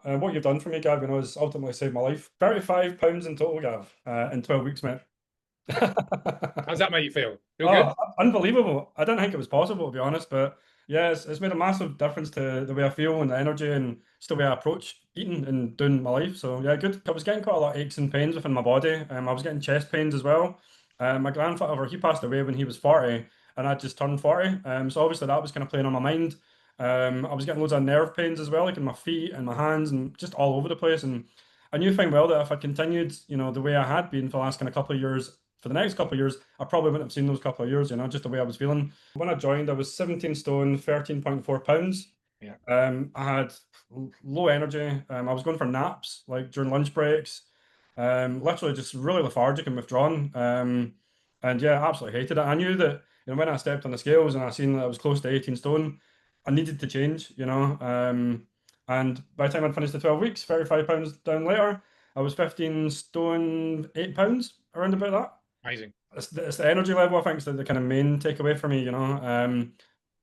What you've done for me, Gav, has ultimately saved my life. £35 in total, Gav, in 12 weeks, mate. How's that make you feel? Feel Oh, good? unbelievable. I didn't think it was possible, to be honest, but yeah, it's made a massive difference to the way I feel and the energy and just the way I approach eating and doing my life. So yeah, good. I was getting quite a lot of aches and pains within my body. I was getting chest pains as well. My grandfather, he passed away when he was 40 and I just turned 40. So obviously that was kind of playing on my mind. I was getting loads of nerve pains as well, like in my feet and my hands and just all over the place. And I knew fine well that if I continued, the way I had been for the last kind of couple of years, for the next couple of years, I probably wouldn't have seen those couple of years, just the way I was feeling. When I joined, I was 17 stone, 13.4 pounds. Yeah. I had low energy. I was going for naps, like during lunch breaks. Literally just really lethargic and withdrawn. And yeah, absolutely hated it. I knew that, when I stepped on the scales and I seen that I was close to 18 stone, I needed to change. And by the time I'd finished the 12 weeks, 35 pounds down later, I was 15 stone, 8 pounds, around about that. Amazing. It's the energy level, I think, is the kind of main takeaway for me.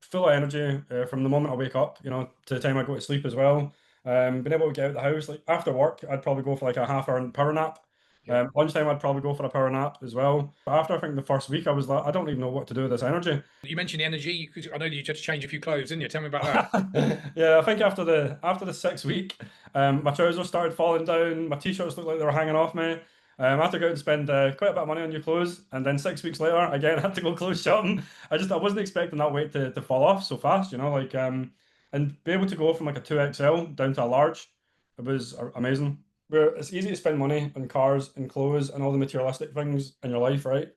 Full of energy from the moment I wake up, to the time I go to sleep as well. Being able to get out of the house, like after work, I'd probably go for like a half-hour power nap. Yeah. Lunchtime, I'd probably go for a power nap as well. But after I think the first week, I was like, I don't even know what to do with this energy. You mentioned the energy. I know you just changed a few clothes, didn't you? Tell me about that. Yeah, I think after the 6th week, my trousers started falling down. My t-shirts looked like they were hanging off me. I had to go out and spend quite a bit of money on new clothes, and then 6 weeks later, again, I had to go clothes shopping. I wasn't expecting that weight to fall off so fast, and be able to go from like a 2XL down to a large, it was amazing. Where it's easy to spend money on cars and clothes and all the materialistic things in your life, right?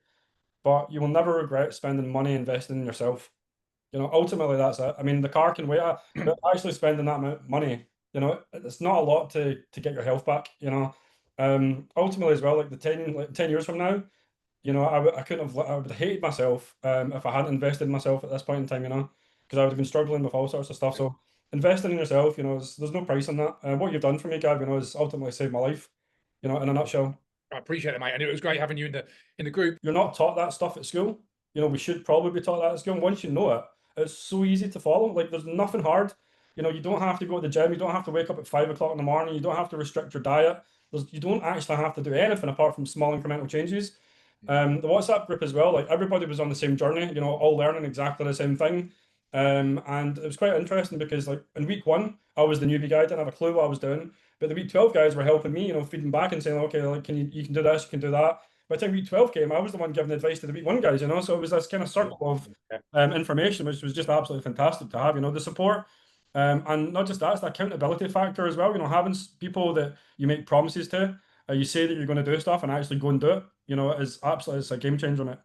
But you will never regret spending money investing in yourself. Ultimately that's it. I mean, the car can wait, but actually spending that amount of money, it's not a lot to get your health back. Ultimately as well, like 10 years from now, I couldn't have, I would have hated myself if I hadn't invested in myself at this point in time, because I would have been struggling with all sorts of stuff. So investing in yourself, there's no price on that. What you've done for me, Gav, has ultimately saved my life, in a nutshell. I appreciate it, mate. And it was great having you in the group. You're not taught that stuff at school. We should probably be taught that at school. And once you know it, it's so easy to follow. Like there's nothing hard. You don't have to go to the gym. You don't have to wake up at 5 o'clock in the morning. You don't have to restrict your diet. You don't actually have to do anything apart from small incremental changes. The WhatsApp group as well, like everybody was on the same journey, all learning exactly the same thing. And it was quite interesting because like in week one, I was the newbie guy, didn't have a clue what I was doing. But the week 12 guys were helping me, feeding back and saying, okay, like you can do this, you can do that. By the time week 12 came, I was the one giving advice to the week one guys, so it was this kind of circle of Yeah. information, which was just absolutely fantastic to have, the support. And not just that, it's the accountability factor as well, having people that you make promises to, you say that you're going to do stuff and actually go and do it, is absolutely, it's a game changer, mate.